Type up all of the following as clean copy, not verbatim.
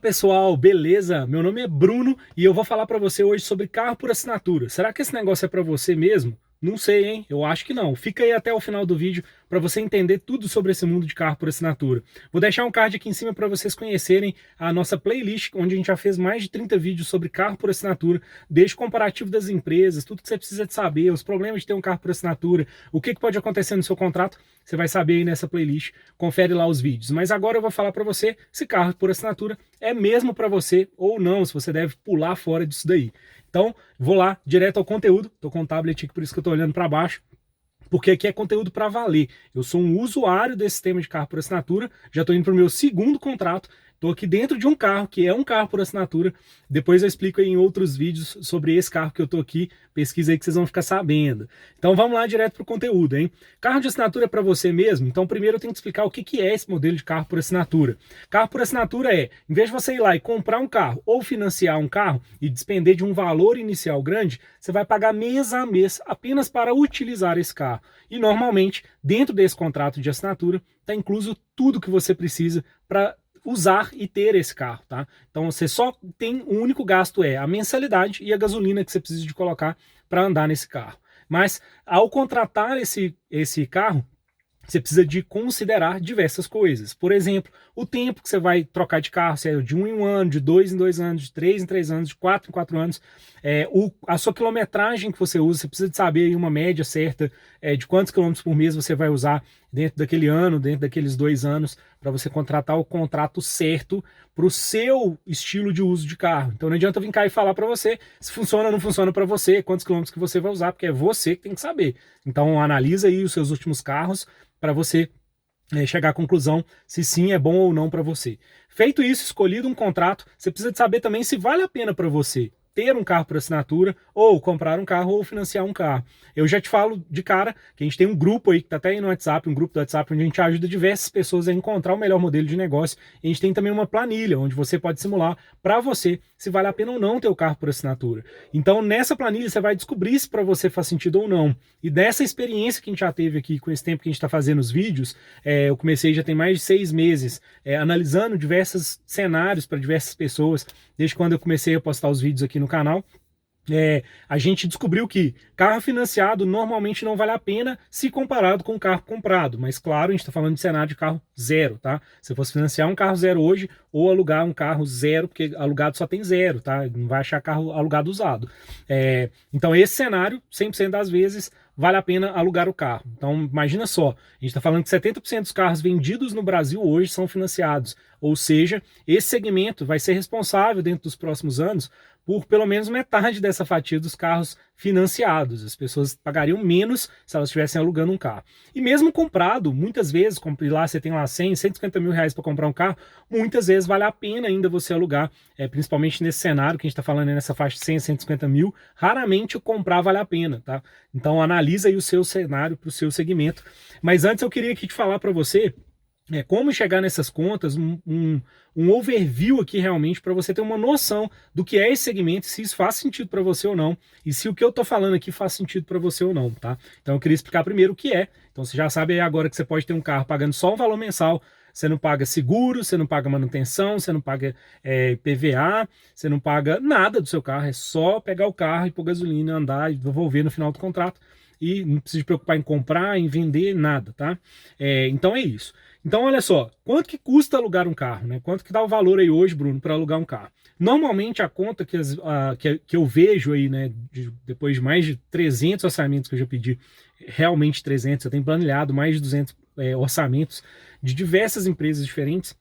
Pessoal, beleza? Meu nome é Bruno e eu vou falar para você hoje sobre carro por assinatura. Será que esse negócio é para você mesmo? Não sei, hein? Eu acho que não. Fica aí até o final do vídeo para você entender tudo sobre esse mundo de carro por assinatura. Vou deixar um card aqui em cima para vocês conhecerem a nossa playlist, onde a gente já fez mais de 30 vídeos sobre carro por assinatura, desde o comparativo das empresas, tudo que você precisa de saber, os problemas de ter um carro por assinatura, o que pode acontecer no seu contrato, você vai saber aí nessa playlist. Confere lá os vídeos. Mas agora eu vou falar para você se carro por assinatura é mesmo para você ou não, se você deve pular fora disso daí. Então, vou lá, direto ao conteúdo. Tô com o tablet aqui, por isso que eu tô olhando para baixo, porque aqui é conteúdo para valer. Eu sou um usuário desse sistema de carro por assinatura, já estou indo para o meu segundo contrato, estou aqui dentro de um carro, que é um carro por assinatura. Depois eu explico aí em outros vídeos sobre esse carro que eu estou aqui, pesquisa aí que vocês vão ficar sabendo. Então vamos lá direto para o conteúdo, hein? Carro de assinatura é para você mesmo? Então primeiro eu tenho que explicar o que é esse modelo de carro por assinatura. Carro por assinatura é, em vez de você ir lá e comprar um carro ou financiar um carro e despender de um valor inicial grande, você vai pagar mês a mês apenas para utilizar esse carro. E normalmente, dentro desse contrato de assinatura, está incluso tudo que você precisa para usar e ter esse carro, tá? Então você só tem, o único gasto é a mensalidade e a gasolina que você precisa de colocar para andar nesse carro. Mas ao contratar esse carro, você precisa de considerar diversas coisas. Por exemplo, o tempo que você vai trocar de carro, se é de 1 em 1 ano, de 2 em 2 anos, de 3 em 3 anos, de 4 em 4 anos. A sua quilometragem que você usa, você precisa de saber aí uma média certa de quantos quilômetros por mês você vai usar dentro daquele ano, dentro daqueles 2 anos, para você contratar o contrato certo para o seu estilo de uso de carro. Então não adianta eu vir cá e falar para você se funciona ou não funciona para você, quantos quilômetros que você vai usar, porque é você que tem que saber. Então analisa aí os seus últimos carros, para você chegar à conclusão se sim é bom ou não para você. Feito isso, escolhido um contrato, você precisa de saber também se vale a pena para você ter um carro por assinatura, ou comprar um carro, ou financiar um carro. Eu já te falo de cara que a gente tem um grupo aí, que tá até aí no WhatsApp, um grupo do WhatsApp, onde a gente ajuda diversas pessoas a encontrar o melhor modelo de negócio. E a gente tem também uma planilha, onde você pode simular para você se vale a pena ou não ter o carro por assinatura. Então, nessa planilha, você vai descobrir se para você faz sentido ou não. E dessa experiência que a gente já teve aqui, com esse tempo que a gente está fazendo os vídeos, eu comecei já tem mais de 6 meses, analisando diversos cenários para diversas pessoas, desde quando eu comecei a postar os vídeos aqui no canal. A gente descobriu que carro financiado normalmente não vale a pena se comparado com carro comprado, mas claro, a gente está falando de cenário de carro zero, tá? Se fosse financiar um carro zero hoje ou alugar um carro zero, porque alugado só tem zero, tá? Não vai achar carro alugado usado. Então esse cenário, 100% das vezes, vale a pena alugar o carro. Então imagina só, a gente está falando que 70% dos carros vendidos no Brasil hoje são financiados, ou seja, esse segmento vai ser responsável dentro dos próximos anos por pelo menos metade dessa fatia dos carros financiados. As pessoas pagariam menos se elas estivessem alugando um carro. E mesmo comprado, muitas vezes, lá você tem lá 100, 150 mil reais para comprar um carro, muitas vezes vale a pena ainda você alugar, principalmente nesse cenário que a gente está falando nessa faixa de 100, 150 mil, raramente o comprar vale a pena, tá? Então analisa aí o seu cenário para o seu segmento. Mas antes eu queria aqui te falar para você como chegar nessas contas, um overview aqui realmente para você ter uma noção do que é esse segmento, se isso faz sentido para você ou não, e se o que eu estou falando aqui faz sentido para você ou não, tá? Então eu queria explicar primeiro o que é. Então você já sabe aí agora que você pode ter um carro pagando só um valor mensal, você não paga seguro, você não paga manutenção, você não paga PVA, você não paga nada do seu carro, é só pegar o carro e pôr gasolina, andar e devolver no final do contrato, e não precisa se preocupar em comprar, em vender, nada, tá? Então é isso. Então, olha só, quanto que custa alugar um carro, né? Quanto que dá o valor aí hoje, Bruno, para alugar um carro? Normalmente a conta que eu vejo aí, né, depois de mais de 300 orçamentos que eu já pedi, realmente 300, eu tenho planilhado mais de 200 orçamentos de diversas empresas diferentes.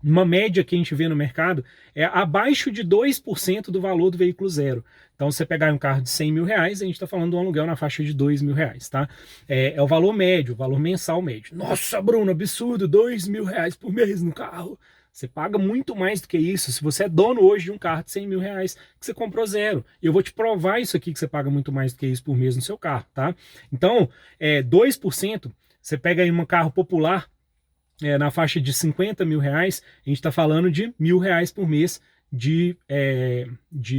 Uma média que a gente vê no mercado é abaixo de 2% do valor do veículo zero. Então, se você pegar um carro de 100 mil reais, a gente está falando de um aluguel na faixa de 2 mil reais, tá? É o valor médio, o valor mensal médio. Nossa, Bruno, absurdo, 2 mil reais por mês no carro. Você paga muito mais do que isso se você é dono hoje de um carro de 100 mil reais que você comprou zero. E eu vou te provar isso aqui, que você paga muito mais do que isso por mês no seu carro, tá? Então, 2%, você pega aí um carro popular, na faixa de 50 mil reais, a gente está falando de R$ 1.000 por mês de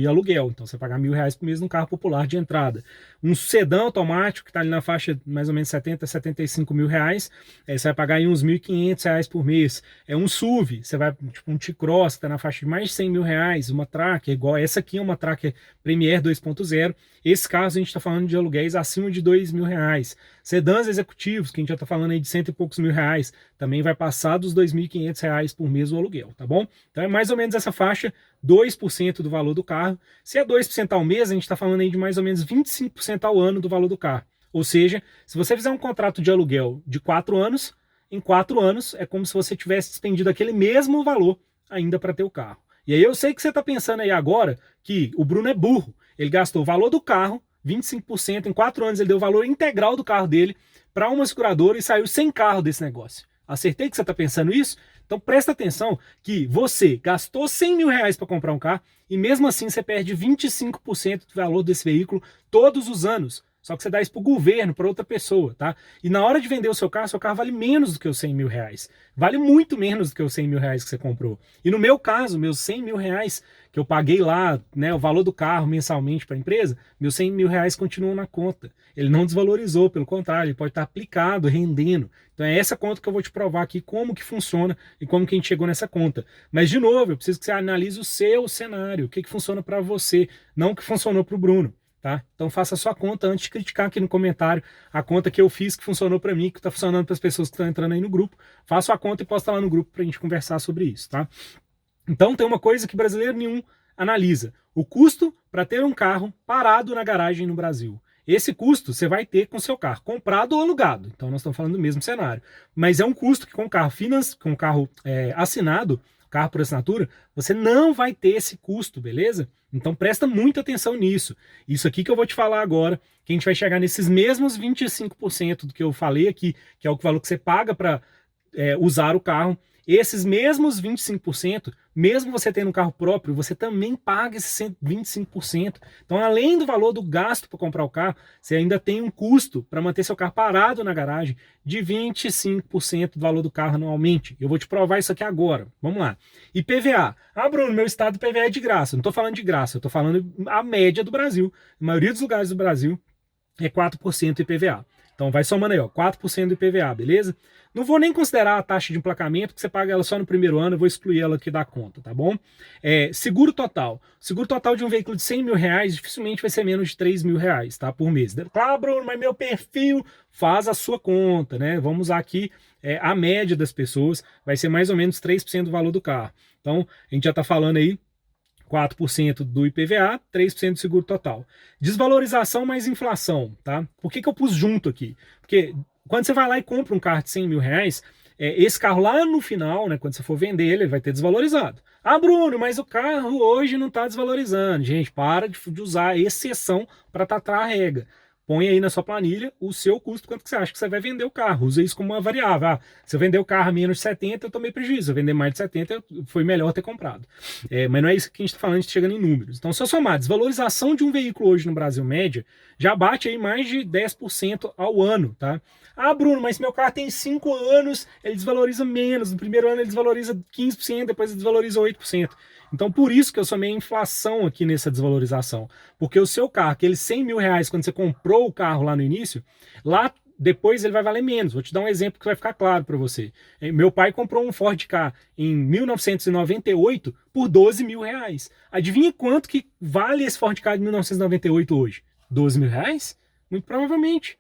aluguel. Então você vai pagar R$ 1.000 por mês num carro popular de entrada. Um sedã automático que está ali na faixa de mais ou menos 70, 75 mil reais, você vai pagar aí uns R$ 1.500 por mês. É um SUV, você vai, tipo um T-Cross, que está na faixa de mais de 100 mil reais, uma Tracker, igual essa aqui é uma Tracker Premier 2.0. Esse caso a gente está falando de aluguéis acima de R$ 2.000. Sedãs executivos, que a gente já está falando aí de cento e poucos mil reais, também vai passar dos R$ 2.500 por mês o aluguel, tá bom? Então é mais ou menos essa faixa, 2% do valor do carro. Se é 2% ao mês, a gente está falando aí de mais ou menos 25% ao ano do valor do carro. Ou seja, se você fizer um contrato de aluguel de 4 anos, em 4 anos é como se você tivesse despendido aquele mesmo valor ainda para ter o carro. E aí eu sei que você está pensando aí agora que o Bruno é burro. Ele gastou o valor do carro, 25%, em 4 anos ele deu o valor integral do carro dele para uma seguradora e saiu sem carro desse negócio. Acertei que você está pensando isso? Então presta atenção que você gastou R$ 100 mil para comprar um carro e mesmo assim você perde 25% do valor desse veículo todos os anos. Só que você dá isso para o governo, para outra pessoa, tá? E na hora de vender o seu carro vale menos do que os R$ 100 mil. Vale muito menos do que os R$ 100 mil que você comprou. E no meu caso, meus R$ 100 mil que eu paguei lá, né, o valor do carro mensalmente para a empresa, meus R$ 100 mil continuam na conta. Ele não desvalorizou, pelo contrário, ele pode estar aplicado, rendendo. Então é essa conta que eu vou te provar aqui como que funciona e como que a gente chegou nessa conta. Mas, de novo, eu preciso que você analise o seu cenário, o que funciona para você, não o que funcionou para o Bruno. Tá? Então faça a sua conta antes de criticar aqui no comentário a conta que eu fiz que funcionou para mim, que está funcionando para as pessoas que estão entrando aí no grupo. Faça a conta e posta lá no grupo para a gente conversar sobre isso, tá? Então tem uma coisa que brasileiro nenhum analisa: o custo para ter um carro parado na garagem no Brasil. Esse custo você vai ter com seu carro comprado ou alugado. Então nós estamos falando do mesmo cenário. Mas é um custo que com carro assinado, carro por assinatura, você não vai ter esse custo, beleza? Então presta muita atenção nisso. Isso aqui que eu vou te falar agora, que a gente vai chegar nesses mesmos 25% do que eu falei aqui, que é o valor que você paga para usar o carro. Esses mesmos 25%, mesmo você tendo um carro próprio, você também paga esses 25%. Então, além do valor do gasto para comprar o carro, você ainda tem um custo para manter seu carro parado na garagem de 25% do valor do carro anualmente. Eu vou te provar isso aqui agora. Vamos lá. IPVA. Ah, Bruno, meu estado de IPVA é de graça. Não estou falando de graça, eu estou falando a média do Brasil. A maioria dos lugares do Brasil é 4% IPVA. Então vai somando aí, ó, 4% do IPVA, beleza? Não vou nem considerar a taxa de emplacamento, porque você paga ela só no primeiro ano, eu vou excluir ela aqui da conta, tá bom? Seguro total. Seguro total de um veículo de 100 mil reais dificilmente vai ser menos de 3 mil reais, tá? Por mês. Ah, Bruno, mas meu perfil faz a sua conta, né? Vamos usar aqui a média das pessoas, vai ser mais ou menos 3% do valor do carro. Então, a gente já tá falando aí 4% do IPVA, 3% do seguro total. Desvalorização mais inflação, tá? Por que eu pus junto aqui? Porque quando você vai lá e compra um carro de 100 mil reais, esse carro lá no final, né, quando você for vender ele vai ter desvalorizado. Ah, Bruno, mas o carro hoje não está desvalorizando. Gente, para de usar exceção para tratar a regra. Põe aí na sua planilha o seu custo, quanto que você acha que você vai vender o carro. Usa isso como uma variável. Ah, se eu vender o carro a menos de 70, eu tomei prejuízo. Se eu vender mais de 70, foi melhor ter comprado. Mas não é isso que a gente está falando, a gente chegando em números. Então, se eu somar a desvalorização de um veículo hoje no Brasil média, já bate aí mais de 10% ao ano, tá? Ah, Bruno, mas meu carro tem 5 anos, ele desvaloriza menos. No primeiro ano ele desvaloriza 15%, depois ele desvaloriza 8%. Então, por isso que eu somei a inflação aqui nessa desvalorização. Porque o seu carro, aqueles 100 mil reais, quando você comprou o carro lá no início, lá depois ele vai valer menos. Vou te dar um exemplo que vai ficar claro para você. Meu pai comprou um Ford Ka em 1998 por 12 mil reais. Adivinha quanto que vale esse Ford Ka de 1998 hoje? 12 mil reais? Muito provavelmente.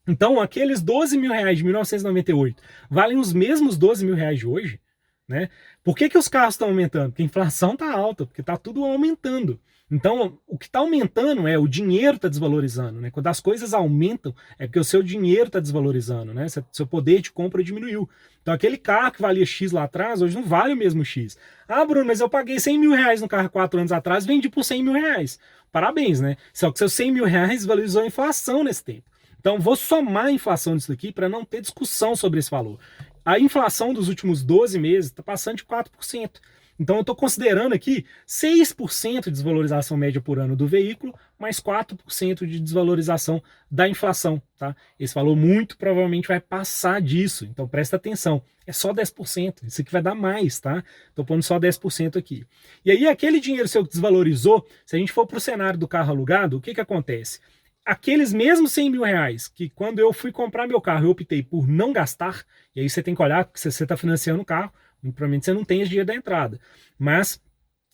Então, aqueles 12 mil reais de 1998 valem os mesmos 12 mil reais de hoje? Né? Por que os carros estão aumentando? Porque a inflação está alta, porque está tudo aumentando. Então, o que está aumentando é o dinheiro está desvalorizando. Né? Quando as coisas aumentam, é porque o seu dinheiro está desvalorizando. Né? Seu poder de compra diminuiu. Então, aquele carro que valia X lá atrás, hoje não vale o mesmo X. Ah, Bruno, mas eu paguei 100 mil reais no carro 4 anos atrás, vendi por 100 mil reais. Parabéns, né? Só que seus 100 mil reais valorizou a inflação nesse tempo. Então, vou somar a inflação disso daqui para não ter discussão sobre esse valor. A inflação dos últimos 12 meses está passando de 4%. Então eu estou considerando aqui 6% de desvalorização média por ano do veículo, mais 4% de desvalorização da inflação, tá? Esse valor muito provavelmente vai passar disso, então presta atenção. É só 10%, isso aqui vai dar mais, tá? Tô pondo só 10% aqui. E aí aquele dinheiro seu que desvalorizou, se a gente for para o cenário do carro alugado, o que que acontece? Aqueles mesmos 100 mil reais que quando eu fui comprar meu carro eu optei por não gastar, e aí você tem que olhar, porque você está financiando o carro, provavelmente você não tem esse dinheiro da entrada, mas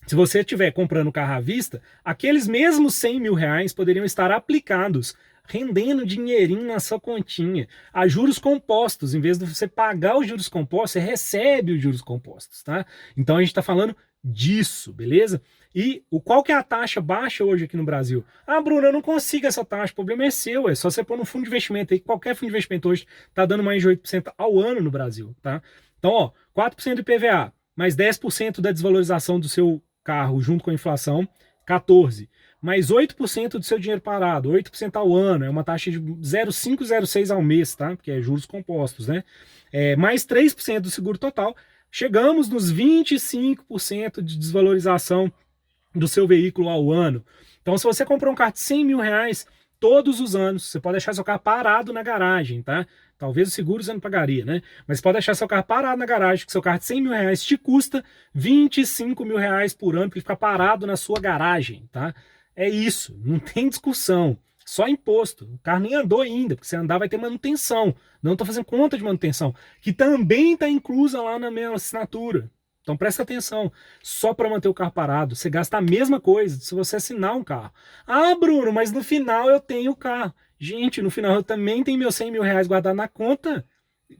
se você estiver comprando o carro à vista, aqueles mesmos 100 mil reais poderiam estar aplicados, rendendo dinheirinho na sua continha, a juros compostos. Em vez de você pagar os juros compostos, você recebe os juros compostos, tá? Então a gente está falando disso, beleza? E qual que é a taxa baixa hoje aqui no Brasil? Ah, Bruno, eu não consigo essa taxa, o problema é seu, é só você pôr no fundo de investimento aí, qualquer fundo de investimento hoje está dando mais de 8% ao ano no Brasil, tá? Então, ó, 4% de IPVA, mais 10% da desvalorização do seu carro junto com a inflação, 14%. Mais 8% do seu dinheiro parado, 8% ao ano, é uma taxa de 0,5, 0,6 ao mês, tá? Porque é juros compostos, né? Mais 3% do seguro total, chegamos nos 25% de desvalorização do seu veículo ao ano. Então, se você comprou um carro de 100 mil reais todos os anos, você pode deixar seu carro parado na garagem, tá? Talvez o seguro você não pagaria, né? Mas você pode deixar seu carro parado na garagem, que seu carro de 100 mil reais te custa 25 mil reais por ano, porque fica parado na sua garagem, tá? É isso, não tem discussão. Só imposto. O carro nem andou ainda, porque se andar vai ter manutenção. Não estou fazendo conta de manutenção, que também está inclusa lá na minha assinatura. Então presta atenção, só para manter o carro parado, você gasta a mesma coisa se você assinar um carro. Ah, Bruno, mas no final eu tenho o carro. Gente, no final eu também tenho meus 100 mil reais guardados na conta.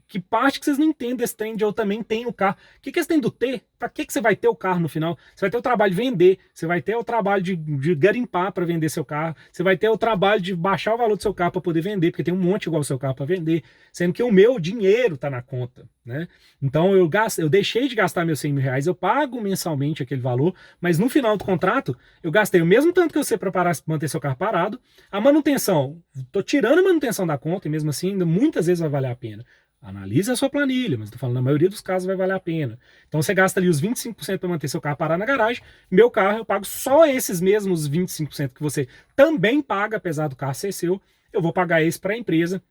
Que parte que vocês não entendem desse trem de eu também tenho o carro? O que esse trem do ter? Para que você vai ter o carro no final? Você vai ter o trabalho de vender, você vai ter o trabalho de garimpar para vender seu carro, você vai ter o trabalho de baixar o valor do seu carro para poder vender, porque tem um monte igual ao seu carro para vender, sendo que o meu dinheiro está na conta, né? Então eu deixei de gastar meus 100 mil reais, eu pago mensalmente aquele valor, mas no final do contrato eu gastei o mesmo tanto que você para manter seu carro parado. A manutenção, tô tirando a manutenção da conta e mesmo assim ainda muitas vezes vai valer a pena. Analise a sua planilha, mas estou falando, na maioria dos casos vai valer a pena. Então você gasta ali os 25% para manter seu carro parado na garagem, meu carro eu pago só esses mesmos 25% que você também paga, apesar do carro ser seu, eu vou pagar esse para a empresa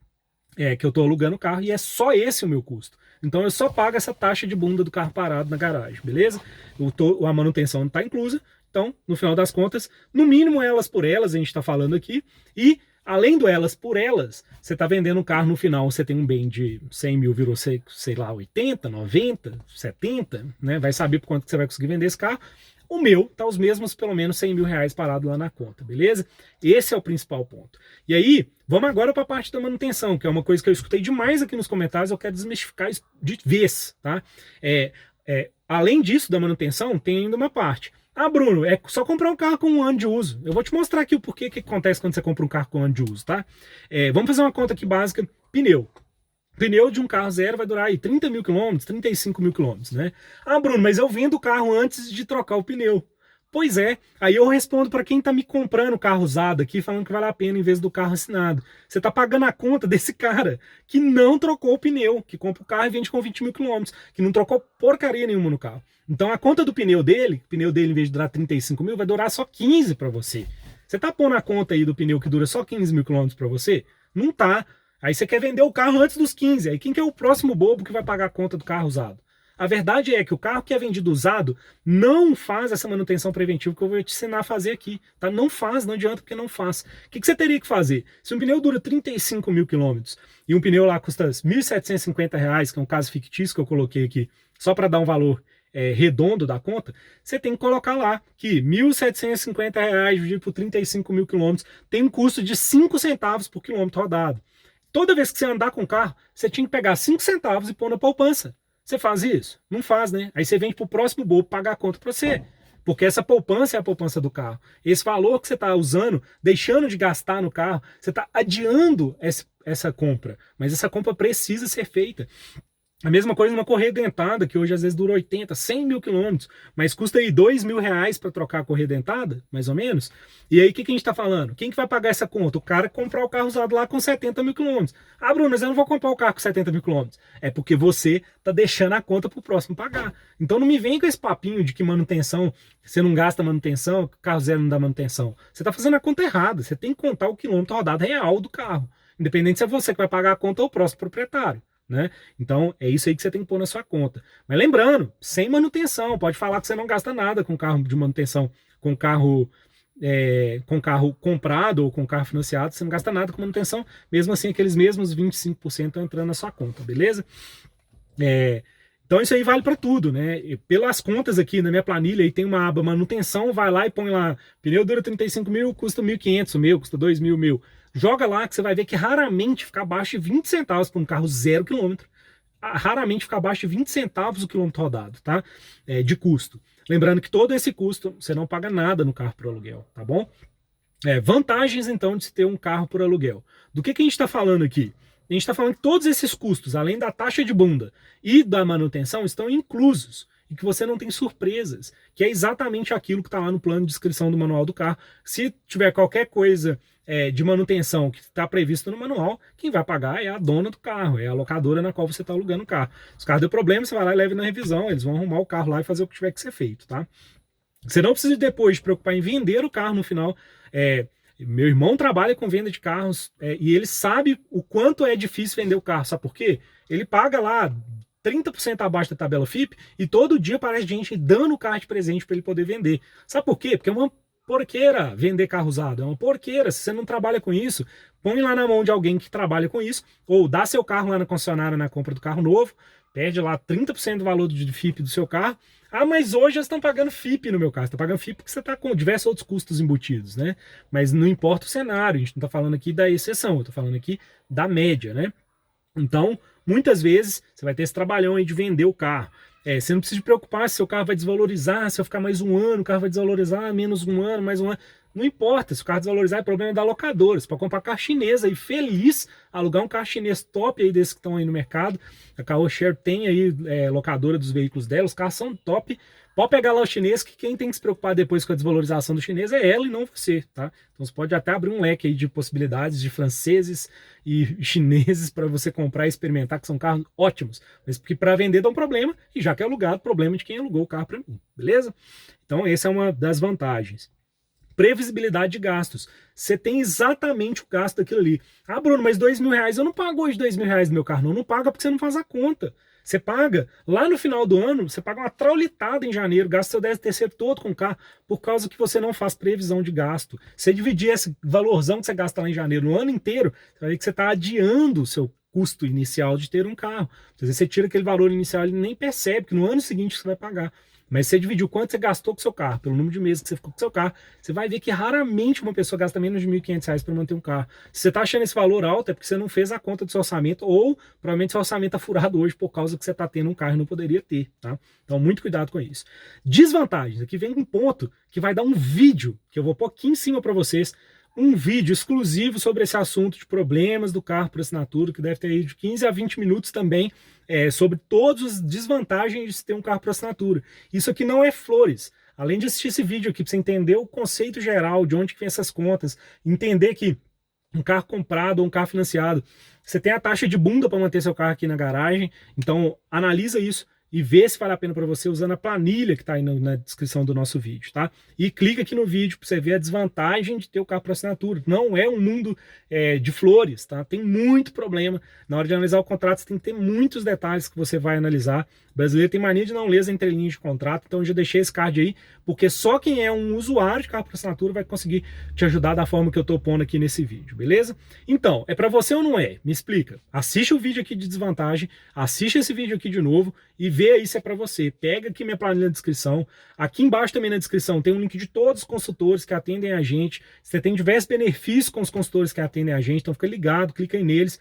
que eu estou alugando o carro e é só esse o meu custo. Então eu só pago essa taxa de bunda do carro parado na garagem, beleza? A manutenção não está inclusa, então no final das contas, no mínimo elas por elas, a gente está falando aqui, e além do elas por elas, você está vendendo um carro no final, você tem um bem de 100 mil, virou, sei lá, 80, 90, 70, né? Vai saber por quanto que você vai conseguir vender esse carro. O meu tá os mesmos, pelo menos 100 mil reais parado lá na conta, beleza? Esse é o principal ponto. E aí, vamos agora para a parte da manutenção, que é uma coisa que eu escutei demais aqui nos comentários, eu quero desmistificar isso de vez, tá? Além disso, da manutenção, tem ainda uma parte. Ah, Bruno, é só comprar um carro com 1 ano de uso. Eu vou te mostrar aqui o porquê que acontece quando você compra um carro com 1 ano de uso, tá? Vamos fazer uma conta aqui básica. Pneu. Pneu de um carro zero vai durar aí 30 mil quilômetros, 35 mil quilômetros, né? Ah, Bruno, mas eu vendo o carro antes de trocar o pneu. Pois é, aí eu respondo para quem tá me comprando carro usado aqui, falando que vale a pena em vez do carro assinado. Você tá pagando a conta desse cara que não trocou o pneu, que compra o carro e vende com 20 mil quilômetros, que não trocou porcaria nenhuma no carro. Então a conta do pneu dele em vez de durar 35 mil, vai durar só 15 para você. Você tá pondo a conta aí do pneu que dura só 15 mil quilômetros para você? Não tá. Aí você quer vender o carro antes dos 15. Aí quem que é o próximo bobo que vai pagar a conta do carro usado? A verdade é que o carro que é vendido usado não faz essa manutenção preventiva que eu vou te ensinar a fazer aqui, tá? Não faz, não adianta porque não faz. O que você teria que fazer? Se um pneu dura 35 mil quilômetros e um pneu lá custa R$ 1.750, que é um caso fictício que eu coloquei aqui, só para dar um valor redondo da conta, você tem que colocar lá que R$ 1.750 dividido por 35 mil quilômetros tem um custo de 5 centavos por quilômetro rodado. Toda vez que você andar com o carro, você tinha que pegar 5 centavos e pôr na poupança. Você faz isso? Não faz, né? Aí você vende pro próximo bobo pagar a conta para você. Porque essa poupança é a poupança do carro. Esse valor que você está usando, deixando de gastar no carro, você está adiando essa compra. Mas essa compra precisa ser feita. A mesma coisa numa correia dentada, que hoje às vezes dura 80, 100 mil quilômetros, mas custa aí R$ 2.000 para trocar a correia dentada, mais ou menos. E aí o que a gente está falando? Quem que vai pagar essa conta? O cara que comprar o carro usado lá com 70 mil quilômetros. Ah, Bruno, mas eu não vou comprar o carro com 70 mil quilômetros. É porque você está deixando a conta para o próximo pagar. Então não me vem com esse papinho de que manutenção, você não gasta manutenção, que o carro zero não dá manutenção. Você está fazendo a conta errada. Você tem que contar o quilômetro rodado real do carro. Independente se é você que vai pagar a conta ou o próximo proprietário. Né? Então é isso aí que você tem que pôr na sua conta. Mas lembrando, sem manutenção, pode falar que você não gasta nada com carro de manutenção, com carro comprado ou com carro financiado, você não gasta nada com manutenção, mesmo assim aqueles mesmos 25% estão entrando na sua conta, beleza? Então isso aí vale para tudo, né? E pelas contas aqui na minha planilha, aí tem uma aba manutenção, vai lá e põe lá, pneu dura 35 mil, custa 1.500, o meu custa 2.000, meu. Joga lá que você vai ver que raramente fica abaixo de 20 centavos para um carro 0 quilômetro. Raramente fica abaixo de 20 centavos o quilômetro rodado, tá? De custo. Lembrando que todo esse custo, você não paga nada no carro por aluguel, tá bom? Vantagens, então, de se ter um carro por aluguel. Do que a gente está falando aqui? A gente está falando que todos esses custos, além da taxa de bunda e da manutenção, estão inclusos. E que você não tem surpresas, que é exatamente aquilo que está lá no plano de inscrição do manual do carro. Se tiver qualquer coisa de manutenção que está previsto no manual, quem vai pagar é a dona do carro, é a locadora na qual você está alugando o carro. Se o carro deu problema, você vai lá e leva na revisão, eles vão arrumar o carro lá e fazer o que tiver que ser feito, tá? Você não precisa depois se preocupar em vender o carro no final. Meu irmão trabalha com venda de carros e ele sabe o quanto é difícil vender o carro. Sabe por quê? Ele paga lá 30% abaixo da tabela FIP e todo dia aparece gente dando o carro de presente para ele poder vender. Sabe por quê? Porque é uma porqueira vender carro usado. É uma porqueira. Se você não trabalha com isso, põe lá na mão de alguém que trabalha com isso, ou dá seu carro lá na concessionária na compra do carro novo, perde lá 30% do valor de FIP do seu carro. Ah, mas hoje eles estão pagando FIP no meu caso. Está pagando FIP porque você está com diversos outros custos embutidos, né? Mas não importa o cenário, a gente não está falando aqui da exceção, eu estou falando aqui da média, né? Então, muitas vezes, você vai ter esse trabalhão aí de vender o carro. Você não precisa se preocupar se o carro vai desvalorizar, se eu ficar mais um ano, o carro vai desvalorizar, menos um ano, mais um ano. Não importa, se o carro desvalorizar é problema da locadora. Você pode comprar carro chinês aí, feliz, alugar um carro chinês top aí desses que estão aí no mercado. A Caoshare tem aí locadora dos veículos dela, os carros são top. Pode pegar lá o chinês, que quem tem que se preocupar depois com a desvalorização do chinês é ela e não você, tá? Então você pode até abrir um leque aí de possibilidades de franceses e chineses para você comprar e experimentar, que são carros ótimos. Mas porque para vender dá um problema, e já que é alugado, problema de quem alugou o carro para mim, beleza? Então essa é uma das vantagens. Previsibilidade de gastos. Você tem exatamente o gasto daquilo ali. Ah, Bruno, mas R$ 2.000, eu não pago hoje R$ 2.000 no meu carro. Não paga porque você não faz a conta. Você paga, lá no final do ano, você paga uma traulitada em janeiro, gasta seu 13º todo com o carro, por causa que você não faz previsão de gasto. Você dividir esse valorzão que você gasta lá em janeiro no ano inteiro, você vai ver que você está adiando o seu custo inicial de ter um carro. Às vezes você tira aquele valor inicial e nem percebe que no ano seguinte você vai pagar. Mas se você dividir o quanto você gastou com o seu carro, pelo número de meses que você ficou com o seu carro, você vai ver que raramente uma pessoa gasta menos de R$ 1.500 para manter um carro. Se você está achando esse valor alto, é porque você não fez a conta do seu orçamento, ou provavelmente seu orçamento está furado hoje por causa que você está tendo um carro e não poderia ter, tá? Então, muito cuidado com isso. Desvantagens. Aqui vem um ponto que vai dar um vídeo, que eu vou pôr aqui em cima para vocês, um vídeo exclusivo sobre esse assunto de problemas do carro por assinatura, que deve ter aí de 15 a 20 minutos também, sobre todas as desvantagens de se ter um carro por assinatura. Isso aqui não é flores. Além de assistir esse vídeo aqui, para você entender o conceito geral, de onde que vem essas contas, entender que um carro comprado ou um carro financiado, você tem a taxa de bunda para manter seu carro aqui na garagem, então analisa isso e vê se vale a pena para você usando a planilha que está aí na descrição do nosso vídeo, tá? E clica aqui no vídeo para você ver a desvantagem de ter o carro por assinatura. Não é um mundo de flores, tá? Tem muito problema. Na hora de analisar o contrato, você tem que ter muitos detalhes que você vai analisar. O brasileiro tem mania de não ler as entrelinhas de contrato, então eu já deixei esse card aí, porque só quem é um usuário de carro por assinatura vai conseguir te ajudar da forma que eu estou pondo aqui nesse vídeo, beleza? Então, é para você ou não é? Me explica. Assiste o vídeo aqui de desvantagem, assiste esse vídeo aqui de novo e vê aí se é para você. Pega aqui minha planilha na descrição. Aqui embaixo também na descrição tem um link de todos os consultores que atendem a gente. Você tem diversos benefícios com os consultores que atendem a gente, então fica ligado, clica aí neles.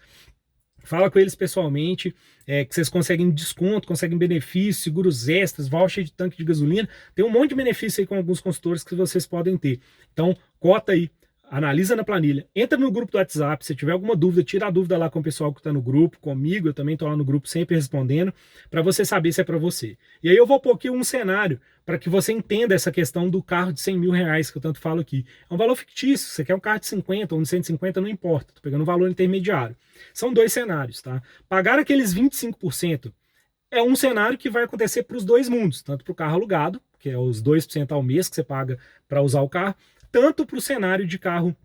Fala com eles pessoalmente, que vocês conseguem desconto, conseguem benefícios, seguros extras, voucher de tanque de gasolina. Tem um monte de benefício aí com alguns consultores que vocês podem ter. Então, cota aí analisa na planilha, entra no grupo do WhatsApp, se tiver alguma dúvida, tira a dúvida lá com o pessoal que está no grupo, comigo, eu também estou lá no grupo sempre respondendo, para você saber se é para você. E aí eu vou pôr aqui um cenário para que você entenda essa questão do carro de 100 mil reais que eu tanto falo aqui. É um valor fictício, você quer um carro de 50 ou de 150, não importa, estou pegando um valor intermediário. São dois cenários, tá? Pagar aqueles 25% é um cenário que vai acontecer para os dois mundos, tanto para o carro alugado, que é os 2% ao mês que você paga para usar o carro, tanto para o cenário de carro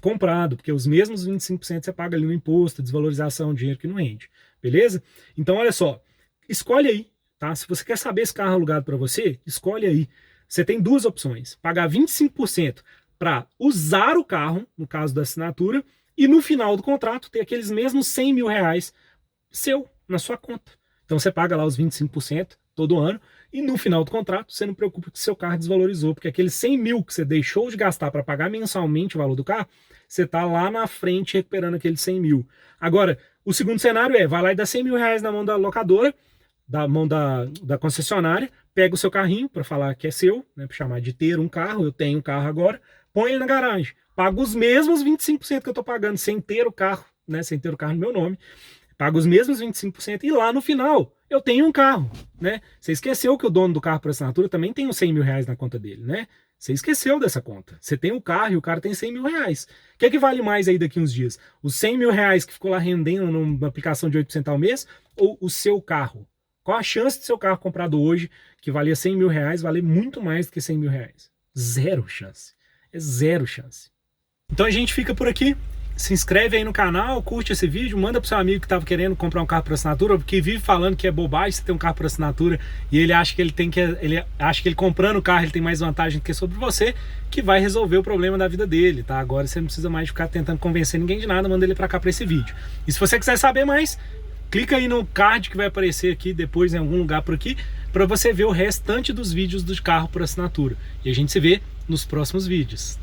comprado, porque os mesmos 25% você paga ali no imposto, desvalorização, dinheiro que não rende, beleza? Então, olha só, escolhe aí, tá? Se você quer saber esse carro alugado para você, escolhe aí. Você tem duas opções, pagar 25% para usar o carro, no caso da assinatura, e no final do contrato ter aqueles mesmos 100 mil reais seu, na sua conta. Então você paga lá os 25% todo ano, e no final do contrato você não preocupa que seu carro desvalorizou, porque aqueles 100 mil que você deixou de gastar para pagar mensalmente o valor do carro, você está lá na frente recuperando aqueles 100 mil. Agora, o segundo cenário vai lá e dá 100 mil reais na mão da locadora, da mão da concessionária, pega o seu carrinho para falar que é seu, né, para chamar de ter um carro, eu tenho um carro agora, põe ele na garagem, paga os mesmos 25% que eu estou pagando sem ter o carro, né, sem ter o carro no meu nome, paga os mesmos 25% e lá no final eu tenho um carro, né? Você esqueceu que o dono do carro por assinatura também tem os 100 mil reais na conta dele, né? Você esqueceu dessa conta. Você tem o carro e o cara tem 100 mil reais. O que é que vale mais aí daqui uns dias? Os 100 mil reais que ficou lá rendendo numa aplicação de 8% ao mês ou o seu carro? Qual a chance de seu carro comprado hoje, que valia 100 mil reais, valer muito mais do que 100 mil reais? Zero chance. É zero chance. Então a gente fica por aqui. Se inscreve aí no canal, curte esse vídeo, manda pro seu amigo que estava querendo comprar um carro por assinatura, porque vive falando que é bobagem você ter um carro por assinatura e ele acha que ele acha que ele comprando o carro ele tem mais vantagem do que sobre você, que vai resolver o problema da vida dele, tá? Agora você não precisa mais ficar tentando convencer ninguém de nada, manda ele para cá para esse vídeo. E se você quiser saber mais, clica aí no card que vai aparecer aqui depois em algum lugar por aqui, para você ver o restante dos vídeos do carro por assinatura. E a gente se vê nos próximos vídeos.